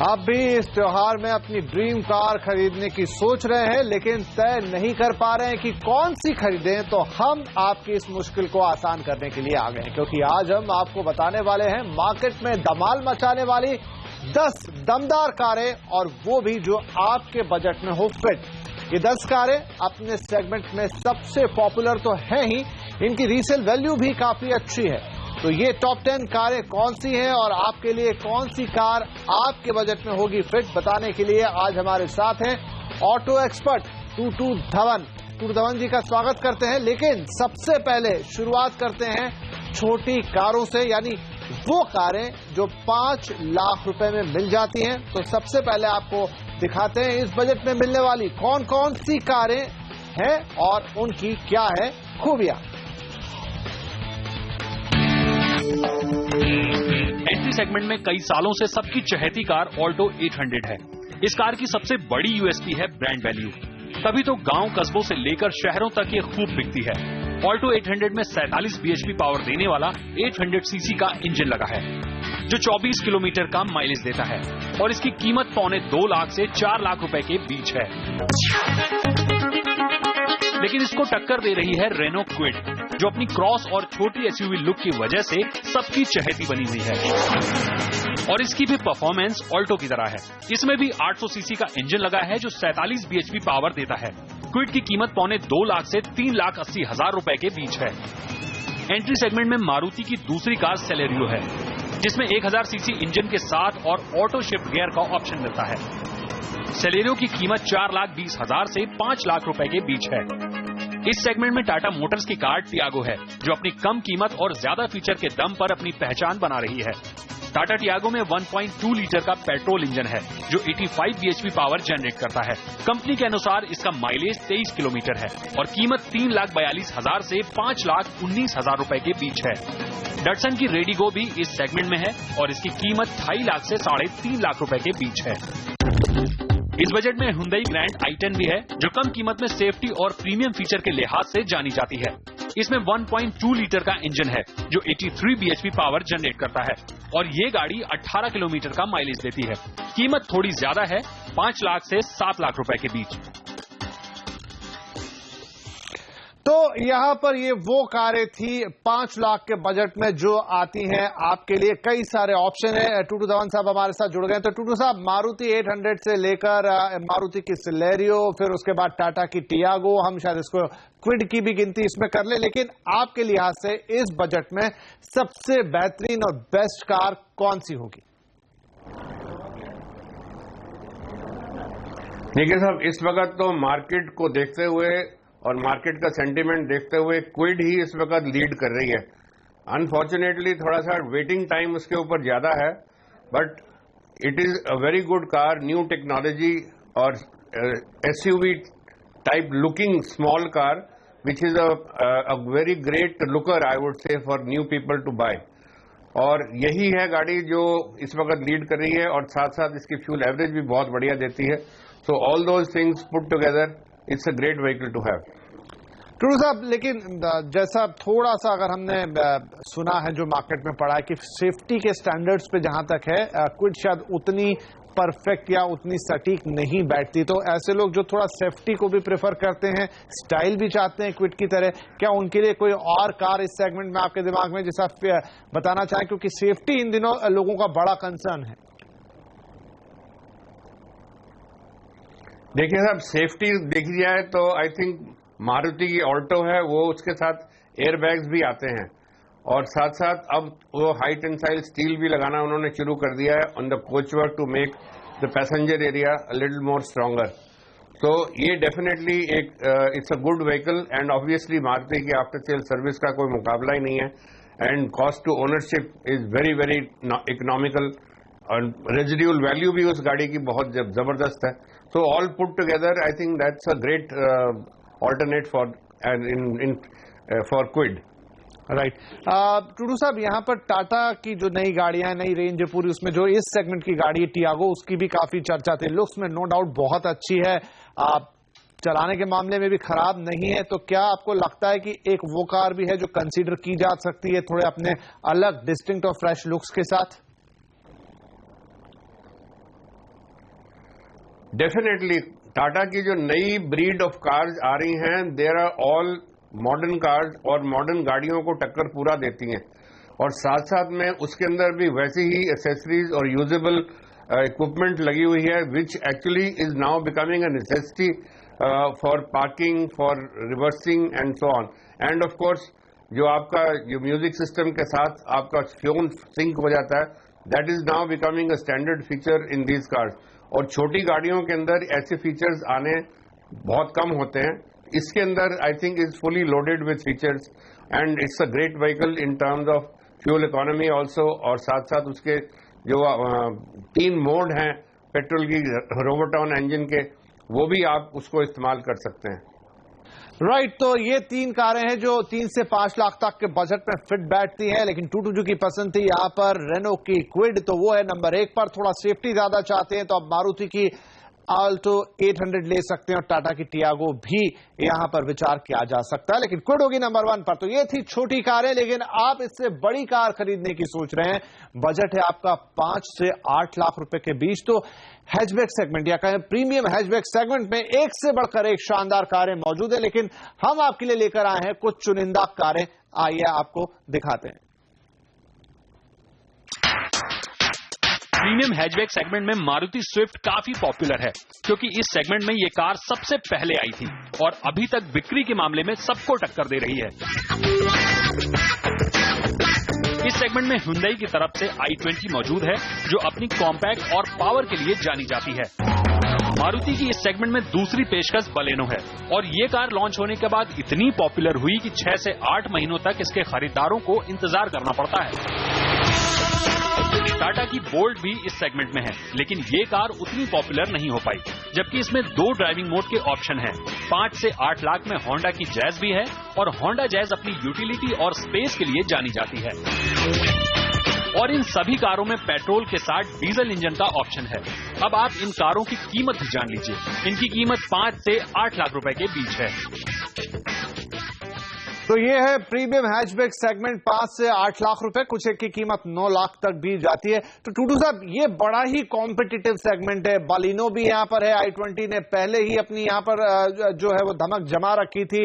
आप भी इस त्योहार में अपनी ड्रीम कार खरीदने की सोच रहे हैं, लेकिन तय नहीं कर पा रहे हैं कि कौन सी खरीदें, तो हम आपकी इस मुश्किल को आसान करने के लिए आ गए हैं, क्योंकि आज हम आपको बताने वाले हैं मार्केट में धमाल मचाने वाली 10 दमदार कारें, और वो भी जो आपके बजट में हो फिट। ये 10 कारें अपने सेगमेंट में सबसे पॉपुलर तो है ही, इनकी रीसेल वैल्यू भी काफी अच्छी है। तो ये टॉप 10 कारें कौन सी हैं और आपके लिए कौन सी कार आपके बजट में होगी फिट, बताने के लिए आज हमारे साथ हैं ऑटो एक्सपर्ट टूटू धवन। टूटू धवन जी का स्वागत करते हैं। लेकिन सबसे पहले शुरुआत करते हैं छोटी कारों से, यानी वो कारें जो 5 लाख रुपए में मिल जाती हैं। तो सबसे पहले आपको दिखाते हैं इस बजट में मिलने वाली कौन कौन सी कारें हैं और उनकी क्या है खूबियां। एंट्री सेगमेंट में कई सालों से सबकी चहेती कार ऑल्टो 800 है। इस कार की सबसे बड़ी यूएसपी है ब्रांड वैल्यू, तभी तो गांव कस्बों से लेकर शहरों तक ये खूब बिकती है। ऑल्टो 800 में 47 बीएचपी पावर देने वाला 800 सीसी का इंजन लगा है, जो 24 किलोमीटर का माइलेज देता है, और इसकी कीमत पौने 2 लाख से 4 लाख रुपए के बीच है। लेकिन इसको टक्कर दे रही है रेनो क्विड, जो अपनी क्रॉस और छोटी एसयूवी लुक की वजह से सबकी चहेती बनी हुई है, और इसकी भी परफॉर्मेंस ऑल्टो की तरह है। इसमें भी 800 सीसी का इंजन लगा है, जो 47 बीएचपी पावर देता है। क्विड की कीमत पौने 2 लाख से 3,80,000 रुपए के बीच है। एंट्री सेगमेंट में मारुति की दूसरी कार सेलेरियो है, जिसमें 1000 सीसी इंजन के साथ और ऑटो शिफ्ट गियर का ऑप्शन मिलता है। सेलेरियो की कीमत 4,20,000 से 5 लाख रुपए के बीच है। इस सेगमेंट में टाटा मोटर्स की कार टियागो है, जो अपनी कम कीमत और ज्यादा फीचर के दम पर अपनी पहचान बना रही है। टाटा टियागो में 1.2 लीटर का पेट्रोल इंजन है, जो 85 बीएचपी पावर जनरेट करता है। कंपनी के अनुसार इसका माइलेज 23 किलोमीटर है और कीमत 3,42,000 से 5,19,000 रुपए के बीच है। डटसन की रेडिगो भी इस सेगमेंट में है और इसकी कीमत 2.5 लाख से 3.5 लाख रुपए के बीच है। इस बजट में हुंडई ग्रैंड i10 भी है, जो कम कीमत में सेफ्टी और प्रीमियम फीचर के लिहाज से जानी जाती है। इसमें 1.2 लीटर का इंजन है, जो 83 बीएचपी पावर जनरेट करता है, और ये गाड़ी 18 किलोमीटर का माइलेज देती है। कीमत थोड़ी ज्यादा है, 5 लाख से 7 लाख रुपए के बीच। तो यहां पर ये वो कारें थी 5 लाख के बजट में जो आती हैं आपके लिए। कई सारे ऑप्शन है। टूटू धवन साहब हमारे साथ जुड़ गए। तो टूटू साहब, मारुति 800 से लेकर मारुति की सिलेरियो, फिर उसके बाद टाटा की टियागो, हम शायद इसको क्विड की भी गिनती इसमें कर ले, लेकिन आपके लिहाज से इस बजट में सबसे बेहतरीन और बेस्ट कार कौन सी होगी? देखिए साहब, इस वक्त तो मार्केट को देखते हुए और मार्केट का सेंटीमेंट देखते हुए क्विड ही इस वक्त लीड कर रही है। अनफॉर्चुनेटली थोड़ा सा वेटिंग टाइम उसके ऊपर ज्यादा है, but it is a very good car, new technology और SUV type looking small car, which is a very great looker I would say for new people to buy. और यही है गाड़ी जो इस वक्त लीड कर रही है, और साथ साथ इसकी फ्यूल एवरेज भी बहुत बढ़िया देती है। So all those things put together it's a great vehicle to have. Tutu साहब, लेकिन जैसा थोड़ा सा अगर हमने सुना है, जो मार्केट में पड़ा है कि सेफ्टी के स्टैंडर्ड्स पे जहां तक है क्विड शायद उतनी परफेक्ट या उतनी सटीक नहीं बैठती, तो ऐसे लोग जो थोड़ा सेफ्टी को भी प्रेफर करते हैं, स्टाइल भी चाहते हैं क्विड की तरह, क्या उनके लिए कोई और कार इस सेगमेंट में आपके दिमाग में जैसा बताना चाहें, क्योंकि सेफ्टी इन दिनों लोगों का बड़ा कंसर्न है? देखिए साहब, सेफ्टी देखी जाए तो आई थिंक मारुति की ऑल्टो है, वो उसके साथ एयर बैग्स भी आते हैं, और साथ साथ अब वो हाई टेंसाइल स्टील भी लगाना उन्होंने शुरू कर दिया है on the coach work to make the passenger area a little more stronger. तो ये डेफिनेटली एक it's a good vehicle, and obviously Maruti की आफ्टर सेल सर्विस का कोई मुकाबला ही नहीं है, and cost to ownership is very very economical, और रेजिड्यूल वैल्यू भी उस गाड़ी की बहुत जबरदस्त है। So all put together I think that's a great alternate for Kwid. Right. Tutu साहब, यहाँ पर टाटा की जो नई गाड़ियां, नई रेंज है पूरी, उसमें जो इस सेगमेंट की गाड़ी है टियागो, उसकी भी काफी चर्चा थी। लुक्स में नो डाउट बहुत अच्छी है, चलाने के मामले में भी खराब नहीं है। तो क्या आपको लगता है कि एक वो कार भी है जो कंसीडर की जा सकती है थोड़े अपने अलग डिस्टिंक्ट और फ्रेश लुक्स के साथ? डेफिनेटली टाटा की जो नई ब्रीड ऑफ कार्स आ रही हैं, there are all modern cars और मॉडर्न गाड़ियों को टक्कर पूरा देती हैं, और साथ साथ में उसके अंदर भी वैसी ही एसेसरीज और यूजेबल इक्विपमेंट लगी हुई है, which actually is now becoming a necessity for parking, for reversing and so on. And of course जो आपका जो म्यूजिक सिस्टम के साथ आपका फ्यूल सिंक हो जाता है, that is now becoming a standard feature in these cars. और छोटी गाड़ियों के अंदर ऐसे फीचर्स आने बहुत कम होते हैं। इसके अंदर I think is fully loaded with features and it's a great vehicle in terms of fuel economy also. और साथ साथ उसके जो 3 मोड हैं पेट्रोल की रोबोटॉन इंजन के, वो भी आप उसको इस्तेमाल कर सकते हैं। राइट, तो ये 3 कारें हैं जो 3 से 5 लाख तक के बजट में फिट बैठती हैं, लेकिन टूटू की पसंद थी यहां पर रेनो की क्विड, तो वो है नंबर 1 पर। थोड़ा सेफ्टी ज्यादा चाहते हैं तो अब मारुति की आल्टो 800 ले सकते हैं और टाटा की टियागो भी यहां पर विचार किया जा सकता है, लेकिन क्विड होगी नंबर 1 पर। तो ये थी छोटी कारें, लेकिन आप इससे बड़ी कार खरीदने की सोच रहे हैं, बजट है आपका 5 से 8 लाख रुपए के बीच, तो हैचबैक सेगमेंट या कहें प्रीमियम हैचबैक सेगमेंट में एक से बढ़कर एक शानदार कारें मौजूद है, लेकिन हम आपके लिए लेकर आए हैं कुछ चुनिंदा कारें। आइए आपको दिखाते हैं। प्रीमियम हैचबैक सेगमेंट में मारुति स्विफ्ट काफी पॉपुलर है, क्योंकि इस सेगमेंट में ये कार सबसे पहले आई थी और अभी तक बिक्री के मामले में सबको टक्कर दे रही है। इस सेगमेंट में Hyundai की तरफ से i20 मौजूद है, जो अपनी कॉम्पैक्ट और पावर के लिए जानी जाती है। मारुति की इस सेगमेंट में दूसरी पेशकश बलेनो है, और ये कार लॉन्च होने के बाद इतनी पॉपुलर हुई कि 6 से 8 महीनों तक इसके खरीदारों को इंतजार करना पड़ता है। टाटा की बोल्ट भी इस सेगमेंट में है, लेकिन ये कार उतनी पॉपुलर नहीं हो पाई, जबकि इसमें 2 ड्राइविंग मोड के ऑप्शन हैं। 5 से 8 लाख में होंडा की जैज भी है, और होंडा जैज अपनी यूटिलिटी और स्पेस के लिए जानी जाती है। और इन सभी कारों में पेट्रोल के साथ डीजल इंजन का ऑप्शन है। अब आप इन कारों की कीमत भी जान लीजिए। इनकी कीमत 5 से 8 लाख रुपए के बीच है। तो ये है प्रीमियम हैचबैक सेगमेंट, 5 से 8 लाख रुपए, कुछ एक की कीमत 9 लाख तक भी जाती है। तो टूटू साहब, ये बड़ा ही कॉम्पिटिटिव सेगमेंट है। बालिनो भी यहां पर है, i20 ने पहले ही अपनी यहां पर जो है वो धमक जमा रखी थी।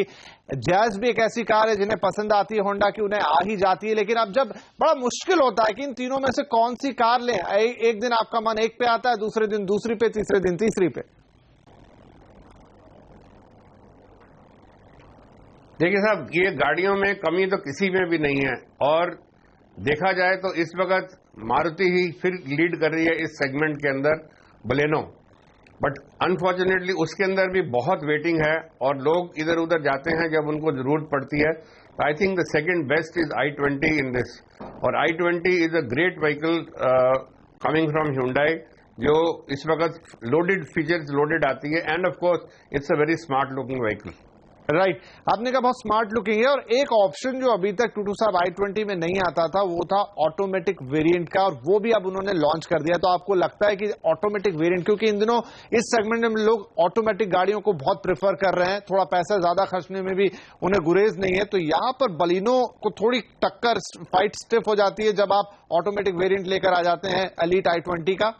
जैज भी एक ऐसी कार है जिन्हें पसंद आती है होंडा की, उन्हें आ ही जाती है, लेकिन अब जब बड़ा मुश्किल होता है कि इन तीनों में से कौन सी कार लें। एक दिन आपका मन एक पे आता है, दूसरे दिन दूसरी पे, तीसरे दिन तीसरी पे। देखिए साहब, ये गाड़ियों में कमी तो किसी में भी नहीं है, और देखा जाए तो इस वक्त मारुति ही फिर लीड कर रही है इस सेगमेंट के अंदर बलेनो। बट अनफॉर्चुनेटली उसके अंदर भी बहुत वेटिंग है, और लोग इधर उधर जाते हैं जब उनको जरूरत पड़ती है। I think the second best is i20 in this, और i20 is a great vehicle coming from Hyundai, जो इस वक्त लोडेड फीचर्स लोडेड आती है, and of course it's a very smart looking vehicle. Right, आपने कहा बहुत स्मार्ट लुकिंग है। और एक ऑप्शन जो अभी तक टूटू साहब i20 में नहीं आता था, वो था ऑटोमेटिक वेरिएंट का, और वो भी अब उन्होंने लॉन्च कर दिया। तो आपको लगता है कि ऑटोमेटिक वेरिएंट, क्योंकि इन दिनों इस सेगमेंट में लोग ऑटोमेटिक गाड़ियों को बहुत प्रेफर कर रहे हैं, थोड़ा पैसा ज्यादा खर्चने में भी उन्हें गुरेज नहीं है, तो यहां पर बलिनो को थोड़ी टक्कर, फाइट स्टिफ हो जाती है जब आप ऑटोमेटिक वेरियंट लेकर आ जाते हैं एलीट i20 का।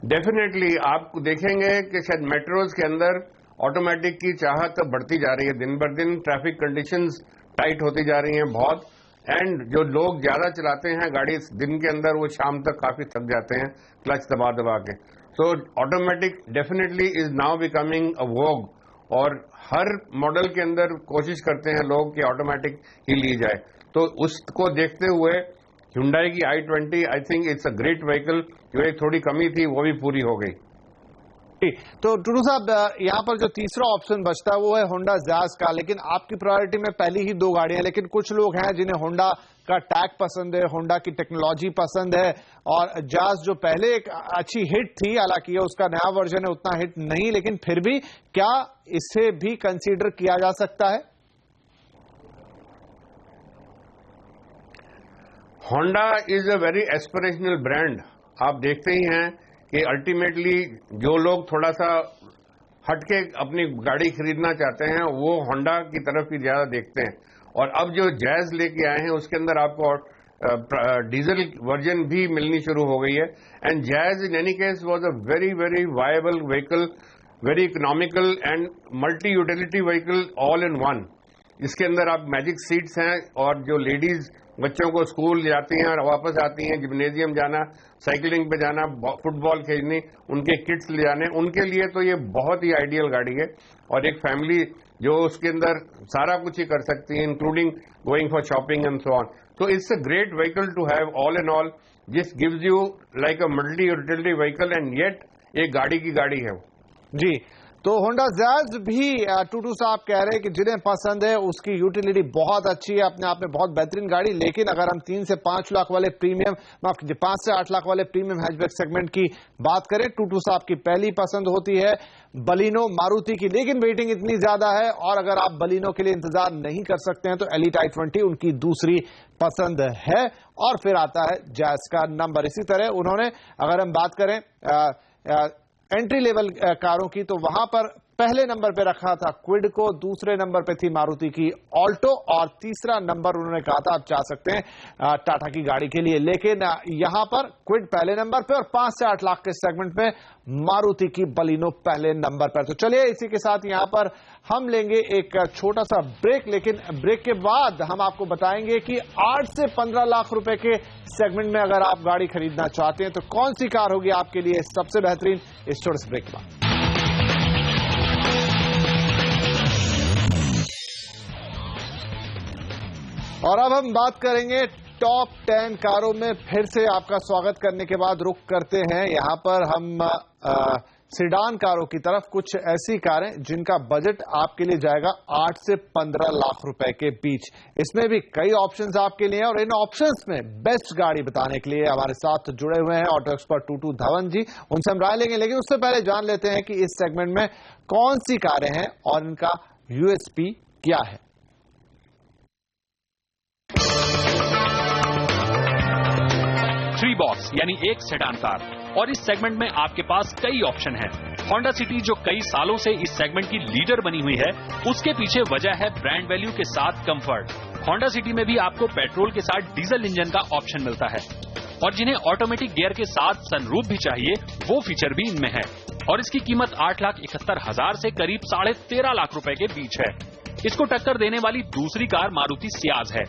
डेफिनेटली आप देखेंगे कि शायद मेट्रोज के अंदर ऑटोमेटिक की चाहत तो बढ़ती जा रही है, दिन बर दिन ट्रैफिक कंडीशंस टाइट होती जा रही हैं बहुत, एंड जो लोग ज्यादा चलाते हैं गाड़ी दिन के अंदर, वो शाम तक काफी थक जाते हैं क्लच दबा दबा के। So automatic definitely is now becoming a vogue, और हर मॉडल के अंदर कोशिश करते हैं लोग कि ऑटोमेटिक ही ली जाए। तो उसको देखते हुए Hyundai की i20 I think it's a great vehicle, जो एक थोड़ी कमी थी वो भी पूरी हो गई। तो टूटू साहब, यहां पर जो तीसरा ऑप्शन बचता है वो है होंडा जैज का, लेकिन आपकी प्रायोरिटी में पहली ही 2 गाड़ियां, लेकिन कुछ लोग हैं जिन्हें होंडा का टैग पसंद है, होंडा की टेक्नोलॉजी पसंद है, और जैज जो पहले एक अच्छी हिट थी, हालांकि उसका नया वर्जन है उतना हिट नहीं, लेकिन फिर भी क्या इसे भी कंसीडर किया जा सकता है? Honda is a very aspirational brand. आप देखते ही हैं कि अल्टीमेटली जो लोग थोड़ा सा हटके अपनी गाड़ी खरीदना चाहते हैं, वो होंडा की तरफ ही ज्यादा देखते हैं। और अब जो जैज लेके आए हैं उसके अंदर आपको डीजल वर्जन भी मिलनी शुरू हो गई है. And jazz in any case was a very very viable vehicle, very economical and multi utility vehicle all in one. इसके अंदर आप मैजिक सीट्स हैं और जो लेडीज बच्चों को स्कूल जाती हैं और वापस आती हैं, जिम्नेजियम जाना, साइकिलिंग पे जाना, फुटबॉल खेलनी, उनके किट्स ले जाने, उनके लिए तो ये बहुत ही आइडियल गाड़ी है. और एक फैमिली जो उसके अंदर सारा कुछ ही कर सकती है, including going for shopping and so on. तो it's a great vehicle to have all in all. This gives you like a multi utility vehicle and yet एक गाड़ी की गाड़ी है जी. तो होंडा जैज भी टूटू साहब कह रहे हैं कि जिन्हें पसंद है उसकी यूटिलिटी बहुत अच्छी है, अपने आप में बहुत बेहतरीन गाड़ी. लेकिन अगर हम 3 से 5 लाख वाले प्रीमियम, माफ कीजिए 5 से 8 लाख वाले प्रीमियम हैचबैक सेगमेंट की बात करें, टूटू साहब की पहली पसंद होती है बलिनो मारुति की. लेकिन वेटिंग इतनी ज्यादा है और अगर आप बलिनो के लिए इंतजार नहीं कर सकते हैं तो एलीट i20 उनकी दूसरी पसंद है. और फिर आता है जैज का नंबर. इसी तरह उन्होंने, अगर हम बात करें एंट्री लेवल कारों की, तो वहां पर पहले नंबर पे रखा था क्विड को, दूसरे नंबर पे थी मारुति की ऑल्टो और तीसरा नंबर उन्होंने कहा था आप चाह सकते हैं टाटा की गाड़ी के लिए. लेकिन यहां पर क्विड पहले नंबर पे और 5 से 8 लाख के सेगमेंट में मारुति की बलिनो पहले नंबर पर. तो चलिए इसी के साथ यहां पर हम लेंगे एक छोटा सा ब्रेक. लेकिन ब्रेक के बाद हम आपको बताएंगे कि 8 से 15 लाख रुपए के सेगमेंट में अगर आप गाड़ी खरीदना चाहते हैं तो कौन सी कार होगी आपके लिए सबसे बेहतरीन, इस छोटे से ब्रेक के बाद. और अब हम बात करेंगे टॉप 10 कारों में. फिर से आपका स्वागत करने के बाद रुख करते हैं यहां पर हम सिडान कारों की तरफ. कुछ ऐसी कारें जिनका बजट आपके लिए जाएगा 8 से 15 लाख रुपए के बीच. इसमें भी कई ऑप्शंस आपके लिए हैं और इन ऑप्शंस में बेस्ट गाड़ी बताने के लिए हमारे साथ जुड़े हुए हैं ऑटो एक्सपर्ट टूटू धवन जी. उनसे हम राय लेंगे, लेकिन उससे पहले जान लेते हैं कि इस सेगमेंट में कौन सी कारें हैं और इनका यूएसपी क्या है. थ्री बॉक्स यानी एक सेडान कार, और इस सेगमेंट में आपके पास कई ऑप्शन हैं. होंडा सिटी जो कई सालों से इस सेगमेंट की लीडर बनी हुई है, उसके पीछे वजह है ब्रांड वैल्यू के साथ कंफर्ट. होंडा सिटी में भी आपको पेट्रोल के साथ डीजल इंजन का ऑप्शन मिलता है और जिन्हें ऑटोमेटिक गियर के साथ सनरूफ भी चाहिए वो फीचर भी इनमें है. और इसकी कीमत 8,71,000 से करीब 13.5 लाख रुपए के बीच है. इसको टक्कर देने वाली दूसरी कार मारुति सियाज है.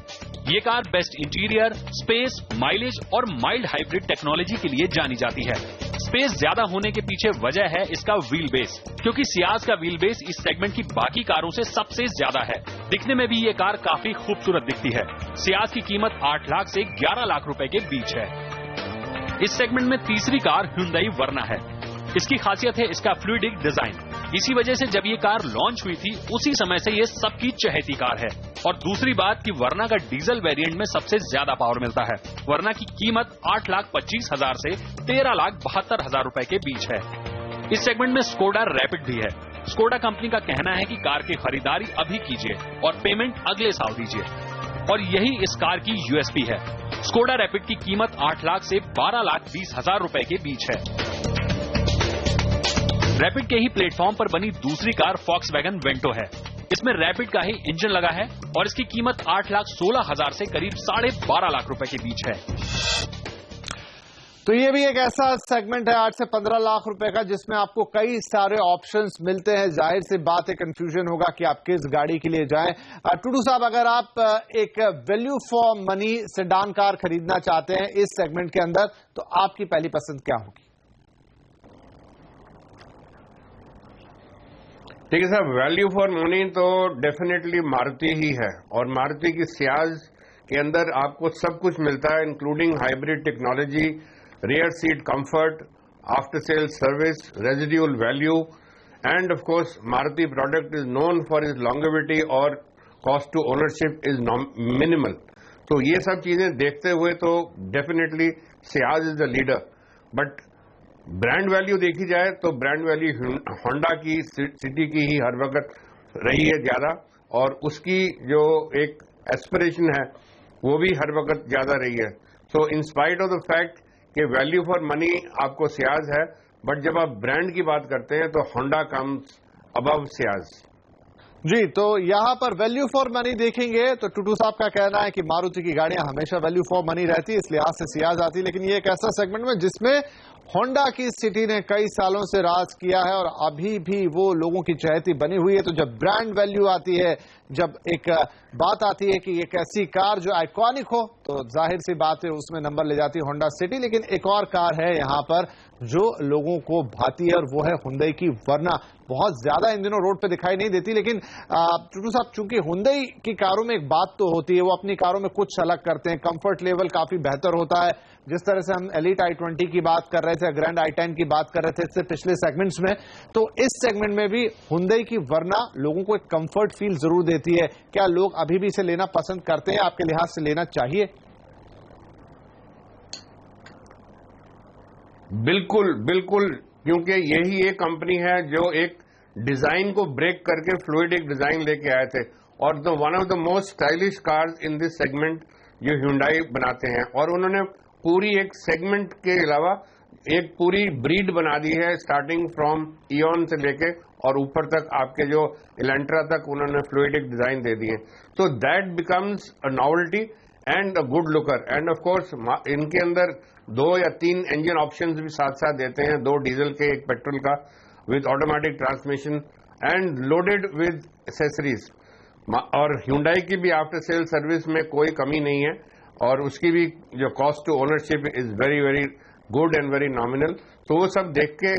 ये car best interior, space, mileage और माइल्ड हाइब्रिड टेक्नोलॉजी के लिए जानी जाती है. स्पेस ज्यादा होने के पीछे वजह है इसका व्हील बेस, क्योंकि सियाज का व्हील बेस इस सेगमेंट की बाकी कारों से सबसे ज्यादा है. दिखने में भी ये कार काफी खूबसूरत दिखती है. सियाज की कीमत 8 लाख से 11 लाख रुपए के बीच है. इस सेगमेंट में तीसरी कार Hyundai वर्ना है. इसकी खासियत है इसका फ्लूइडिक डिजाइन. इसी वजह से जब ये कार लॉन्च हुई थी उसी समय से ये सबकी चहेती कार है. और दूसरी बात कि वर्ना का डीजल वेरिएंट में सबसे ज्यादा पावर मिलता है. वर्ना की कीमत 8,25,000 से 13,72,000 रुपए के बीच है. इस सेगमेंट में स्कोडा रैपिड भी है. स्कोडा कंपनी का कहना है कि कार की खरीदारी अभी कीजिए और पेमेंट अगले साल दीजिए, और यही इस कार की यूएसपी है. स्कोडा रैपिड की कीमत 8 लाख से 12,20,000 रुपए के बीच है. रैपिड के ही प्लेटफॉर्म पर बनी दूसरी कार फॉक्सवैगन वेंटो है. इसमें रैपिड का ही इंजन लगा है और इसकी कीमत 8,16,000 से करीब 12.5 लाख रुपए के बीच है. तो ये भी एक ऐसा सेगमेंट है 8 से 15 लाख रुपए का जिसमें आपको कई सारे ऑप्शंस मिलते हैं. जाहिर सी बात है कंफ्यूजन होगा कि आप किस गाड़ी के लिए जाएं. टूटू साहब, अगर आप एक value for money sedan car खरीदना चाहते हैं इस सेगमेंट के अंदर तो आपकी पहली पसंद क्या होगी? ठीक है साहब, वैल्यू फॉर मनी तो डेफिनेटली मारुति ही है. और मारुति की सियाज के अंदर आपको सब कुछ मिलता है, including hybrid technology, rear seat comfort, after sale service, residual value, and of course Maruti product is known for is longevity और cost to ownership is minimal. तो ये सब चीजें देखते हुए तो definitely Ciaz is the leader. But brand value देखी जाए तो ब्रांड वैल्यू होंडा की सिटी की ही हर वक्त रही है ज्यादा, और उसकी जो एक एस्पिरेशन है वो भी हर वक्त ज्यादा रही है. So in spite of the fact कि वैल्यू फॉर मनी आपको सियाज है, बट जब आप ब्रांड की बात करते हैं तो होंडा कम्स अबव सियाज. जी, तो यहाँ पर वैल्यू फॉर मनी देखेंगे तो टुटू साहब का कहना है कि मारुति की गाड़ियां हमेशा वैल्यू फॉर मनी रहती है, इस लिहाज से सियाज आती, लेकिन ये एक ऐसा सेगमेंट में जिसमें होंडा की सिटी ने कई सालों से राज किया है और अभी भी वो लोगों की चहेती बनी हुई है। तो जब ब्रांड वैल्यू आती है, जब एक बात आती है कि एक ऐसी कार जो आइकॉनिक हो, तो जाहिर सी बात है उसमें नंबर ले जाती है होंडा सिटी। लेकिन एक और कार है यहां पर जो लोगों को भाती है और वो है हुंडई की वर्ना। बहुत ज्यादा इन दिनों रोड पे दिखाई नहीं देती, लेकिन टुटू साहब, चूंकि हुंडई की कारों में एक बात तो होती है, वो अपनी कारों में कुछ अलग करते हैं, कंफर्ट लेवल काफी बेहतर होता है। जिस तरह से हम एलीट i20 की बात कर रहे थे, ग्रैंड i10 की बात कर रहे थे इससे पिछले सेगमेंट्स में, तो इस सेगमेंट में भी हुंडई की वर्ना लोगों को एक कंफर्ट फील जरूर देती है। क्या लोग अभी भी इसे लेना पसंद करते हैं? आपके लिहाज से लेना चाहिए? बिल्कुल बिल्कुल, क्योंकि यही एक कंपनी है जो एक डिजाइन को ब्रेक करके फ्लूइडिक डिजाइन लेके आए थे और one of the most stylish cars in this segment जो Hyundai बनाते हैं। और उन्होंने पूरी एक सेगमेंट के अलावा एक पूरी ब्रीड बना दी है, स्टार्टिंग फ्रॉम इयॉन से लेके और ऊपर तक आपके जो एलेंट्रा तक उन्होंने फ्लूइडिक डिजाइन दे दिए। तो that becomes a novelty and a good looker. And of course इनके अंदर 2 या 3 इंजन ऑप्शंस भी साथ साथ देते हैं, 2 डीजल के, 1 पेट्रोल का, with automatic transmission and loaded with accessories. और Hyundai की भी आफ्टर सेल सर्विस में कोई कमी नहीं है और उसकी भी जो cost to ownership is very very good and very nominal. तो वो सब देख के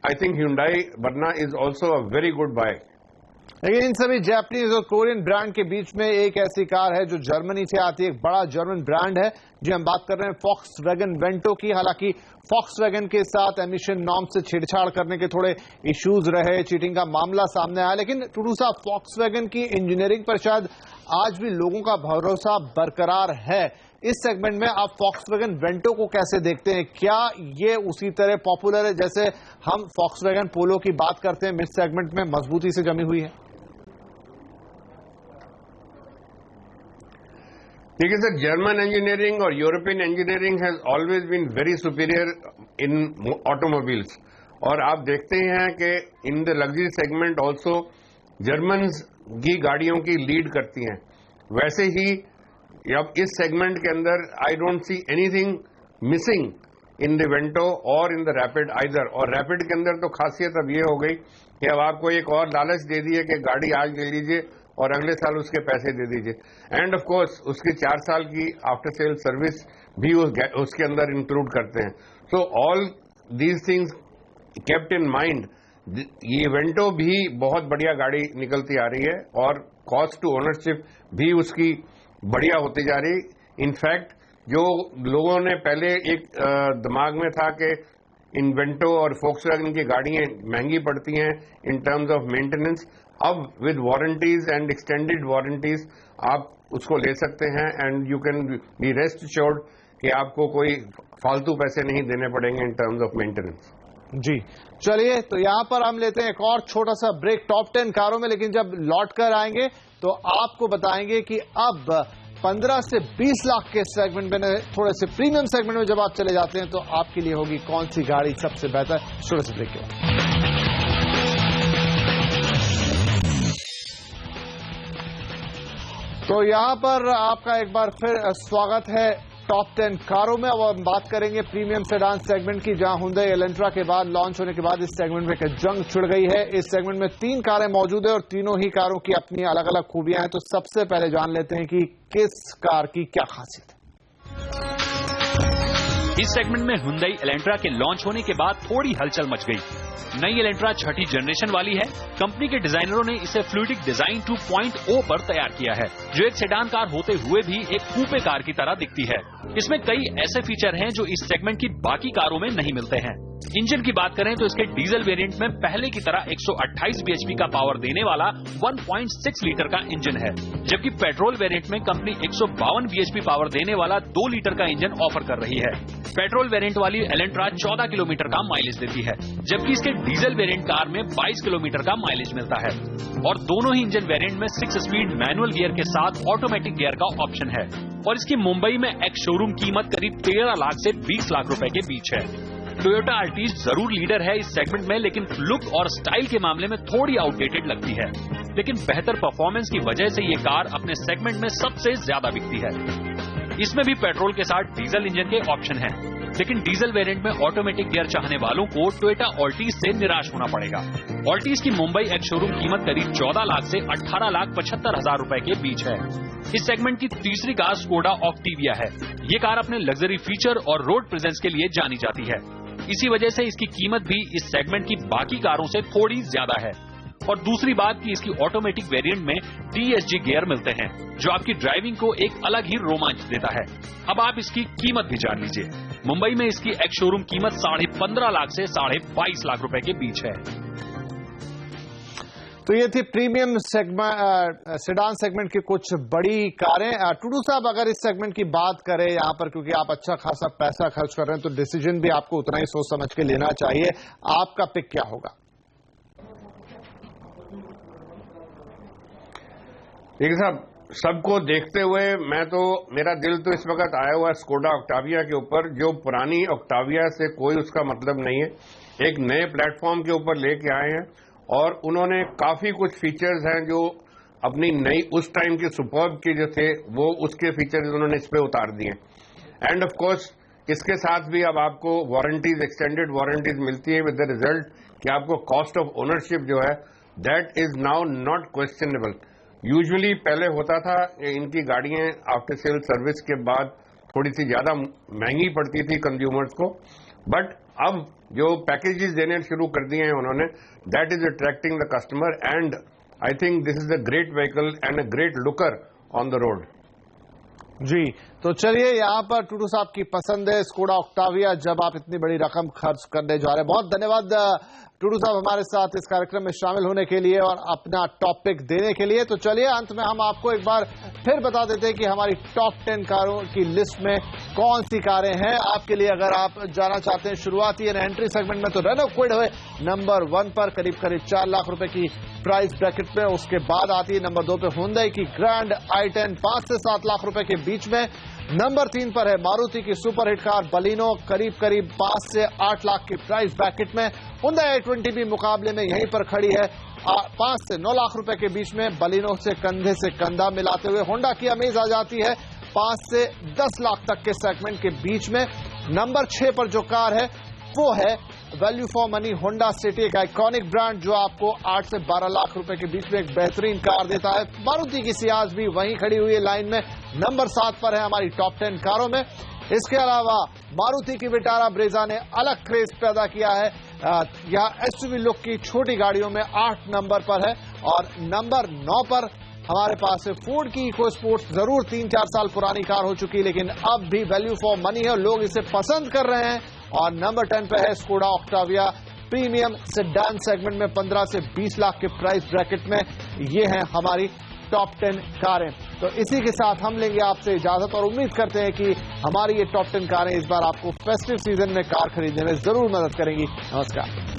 I think Hyundai Verna is also a very good buy. लेकिन इन सभी जापानीज और कोरियन ब्रांड के बीच में एक ऐसी कार है जो जर्मनी से आती है, एक बड़ा जर्मन ब्रांड है। जी, हम बात कर रहे हैं Volkswagen Vento की। हालांकि Volkswagen के साथ एमिशन नॉर्म से छेड़छाड़ करने के थोड़े इश्यूज रहे, चीटिंग का मामला सामने आया, लेकिन टुटू साहब, Volkswagen की इंजीनियरिंग पर शायद आज भी लोगों का भरोसा बरकरार है। इस सेगमेंट में आप Volkswagen Vento को कैसे देखते हैं? क्या ये उसी तरह पॉपुलर है जैसे हम Volkswagen Polo की बात करते हैं, मिड सेगमेंट में मजबूती से जमी हुई है? देखिए सर, जर्मन इंजीनियरिंग और European engineering has always been very superior in automobiles. और आप देखते हैं कि in the luxury segment also Germans की गाड़ियों की लीड करती हैं। वैसे ही अब इस सेगमेंट के अंदर I don't see anything missing in the Vento और इन द रैपिड आइदर। और रैपिड के अंदर तो खासियत अब ये हो गई कि अब आपको एक और लालच दे दी है कि गाड़ी आज ले लीजिए और अगले साल उसके पैसे दे दीजिए। एंड ऑफ कोर्स उसकी 4 साल की आफ्टर सेल सर्विस भी उसके अंदर इंक्लूड करते हैं। So all these things kept in mind, ये वेंटो भी बहुत बढ़िया गाड़ी निकलती आ रही है और कॉस्ट टू ओनरशिप भी उसकी बढ़िया होती जा रही। इनफैक्ट जो लोगों ने पहले एक दिमाग में था कि इन वेंटो और Volkswagen की गाड़ियां महंगी पड़ती हैं इन टर्म्स ऑफ मेंटेनेंस, अब with warranties and extended warranties आप उसको ले सकते हैं and you can be rest assured कि आपको कोई फालतू पैसे नहीं देने पड़ेंगे इन टर्म्स ऑफ मेंटेनेंस। जी, चलिए, तो यहां पर हम लेते हैं एक और छोटा सा ब्रेक टॉप 10 कारों में, लेकिन जब लौट कर आएंगे तो आपको बताएंगे कि अब 15 से 20 लाख के सेगमेंट में, थोड़े से प्रीमियम सेगमेंट में जब आप चले जाते हैं तो आपके लिए होगी कौन सी गाड़ी सबसे बेहतर। छोटे से ब्रेक के बाद तो यहां पर आपका एक बार फिर स्वागत है टॉप 10 कारों में। अब हम बात करेंगे प्रीमियम सेडान सेगमेंट की, जहां Hyundai एलेंट्रा के बाद लॉन्च होने के बाद इस सेगमेंट में एक जंग छिड़ गई है। इस सेगमेंट में 3 कारें मौजूद है और तीनों ही कारों की अपनी अलग अलग खूबियां हैं। तो सबसे पहले जान लेते हैं कि किस कार की क्या खासियत है। इस सेगमेंट में Hyundai एलेंट्रा के लॉन्च होने के बाद थोड़ी हलचल मच गई। नई एलेंट्रा 6ठी जनरेशन वाली है। कंपनी के डिजाइनरों ने इसे फ्लूइडिक डिजाइन 2.0 पर तैयार किया है, जो एक सेडान कार होते हुए भी एक कूपे कार की तरह दिखती है। इसमें कई ऐसे फीचर हैं जो इस सेगमेंट की बाकी कारों में नहीं मिलते हैं। इंजन की बात करें तो इसके डीजल वेरिएंट में पहले की तरह 128 bhp का पावर देने वाला 1.6 लीटर का इंजन है, जबकि पेट्रोल वेरिएंट में कंपनी 152 bhp पावर देने वाला 2 लीटर का इंजन ऑफर कर रही है। पेट्रोल वेरिएंट वाली एलेंट्रा 14 किलोमीटर का माइलेज देती है, जबकि इसके डीजल वेरिएंट कार में 22 किलोमीटर का माइलेज मिलता है। और दोनों ही इंजन वेरिएंट में 6 स्पीड मैनुअल गियर के साथ ऑटोमेटिक गियर का ऑप्शन है। और इसकी मुंबई में एक शोरूम कीमत करीब 13 लाख से 20 लाख रुपए के बीच है। टोयोटा आर्टिज जरूर लीडर है इस सेगमेंट में, लेकिन लुक और स्टाइल के मामले में थोड़ी आउटडेटेड लगती है। लेकिन बेहतर परफॉर्मेंस की वजह से ये कार अपने सेगमेंट में सबसे ज्यादा बिकती है। इसमें भी पेट्रोल के साथ डीजल इंजन के ऑप्शन हैं, लेकिन डीजल वेरिएंट में ऑटोमेटिक गियर चाहने वालों को टोयोटा ऑल्टिज से निराश होना पड़ेगा। ऑल्टिज की मुंबई एक्स शोरूम कीमत करीब 14 लाख से 18,75,000 रुपए के बीच है। इस सेगमेंट की तीसरी कार स्कोडा ऑक्टाविया है। ये कार अपने लग्जरी फीचर और रोड प्रेजेंस के लिए जानी जाती है। इसी वजह से इसकी कीमत भी इस सेगमेंट की बाकी कारों से थोड़ी ज्यादा है। और दूसरी बात कि इसकी ऑटोमेटिक वेरिएंट में DSG गियर मिलते हैं, जो आपकी ड्राइविंग को एक अलग ही रोमांच देता है। अब आप इसकी कीमत भी जान लीजिए। मुंबई में इसकी एक्स शोरूम कीमत 15.5 लाख से 22.5 लाख रुपए के बीच है। तो ये थी प्रीमियम सेडान सेगमेंट की कुछ बड़ी कारें। टुडू साहब, अगर इस सेगमेंट की बात करें यहाँ पर, क्योंकि आप अच्छा खासा पैसा खर्च कर रहे हैं, तो डिसीजन भी आपको उतना ही सोच समझ के लेना चाहिए। आपका पिक क्या होगा? देखिए साहब, सबको देखते हुए मेरा दिल तो इस वक्त आया हुआ है स्कोडा ऑक्टाविया के ऊपर, जो पुरानी ऑक्टाविया से कोई उसका मतलब नहीं है। एक नए प्लेटफॉर्म के ऊपर लेके आए हैं और उन्होंने काफी कुछ फीचर्स हैं जो अपनी नई उस टाइम के सुपर्ब के जो थे वो उसके फीचर्स उन्होंने इस पे उतार दिए। एंड ऑफ कोर्स इसके साथ भी अब आपको वारंटीज, एक्सटेंडेड वारंटीज मिलती है, विद द रिजल्ट कि आपको कॉस्ट ऑफ ओनरशिप जो है that is now not questionable. Usually पहले होता था इनकी गाड़ियां आफ्टर सेल सर्विस के बाद थोड़ी सी ज्यादा महंगी पड़ती थी कंज्यूमर्स को, बट अब जो पैकेजेस देने शुरू कर दिए हैं उन्होंने, that is attracting the customer and I think this is a great vehicle and a great looker on the road. जी, तो चलिए, यहाँ पर टुडू साहब की पसंद है स्कोडा ऑक्टाविया, जब आप इतनी बड़ी रकम खर्च करने जा रहे हैं। बहुत धन्यवाद टुडू साहब हमारे साथ इस कार्यक्रम में शामिल होने के लिए और अपना टॉपिक देने के लिए। तो चलिए, अंत में हम आपको एक बार फिर बता देते हैं कि हमारी टॉप 10 कारों की लिस्ट में कौन सी कारें हैं आपके लिए। अगर आप जाना चाहते हैं शुरुआती या एंट्री सेगमेंट में, तो रेनो क्विड है नंबर 1 पर, करीब 4 लाख रुपए की प्राइस ब्रैकेट में। उसके बाद आती है नंबर 2 पे हुंडई की ग्रैंड i10, 5 से 7 लाख रुपए के बीच में। नंबर 3 पर है मारुति की सुपर हिट कार बलिनो, करीब 5 से 8 लाख की प्राइस ब्रैकेट में। हुंडई i20 भी मुकाबले में यहीं पर खड़ी है 5 से 9 लाख रुपए के बीच में, बलिनो से कंधे से कंधा मिलाते हुए। होंडा की अमेज आ जाती है 5 से 10 लाख तक के सेगमेंट के बीच में। नंबर 6 पर जो कार है वो है value for money Honda city, एक आइकॉनिक ब्रांड जो आपको 8 से 12 लाख रुपए के बीच में एक बेहतरीन कार देता है। मारुति की सियाज भी वहीं खड़ी हुई है लाइन में, नंबर 7 पर है हमारी टॉप 10 कारों में। इसके अलावा मारुति की विटारा ब्रेजा ने अलग क्रेज पैदा किया है, यह एसयूवी लुक की छोटी गाड़ियों में 8 नंबर पर है। और नंबर 9 पर हमारे पास है फोर्ड की इको स्पोर्ट्स, जरूर 3-4 साल पुरानी कार हो चुकी है, लेकिन अब भी वैल्यू फॉर मनी है, लोग इसे पसंद कर रहे हैं। और नंबर 10 पे है Skoda Octavia premium sedan segment में 15 से 20 लाख के प्राइस ब्रैकेट में। ये है हमारी टॉप 10 कारें। तो इसी के साथ हम लेंगे आपसे इजाजत और उम्मीद करते हैं कि हमारी ये टॉप 10 कारें इस बार आपको फेस्टिव सीजन में कार खरीदने में जरूर मदद करेंगी। नमस्कार।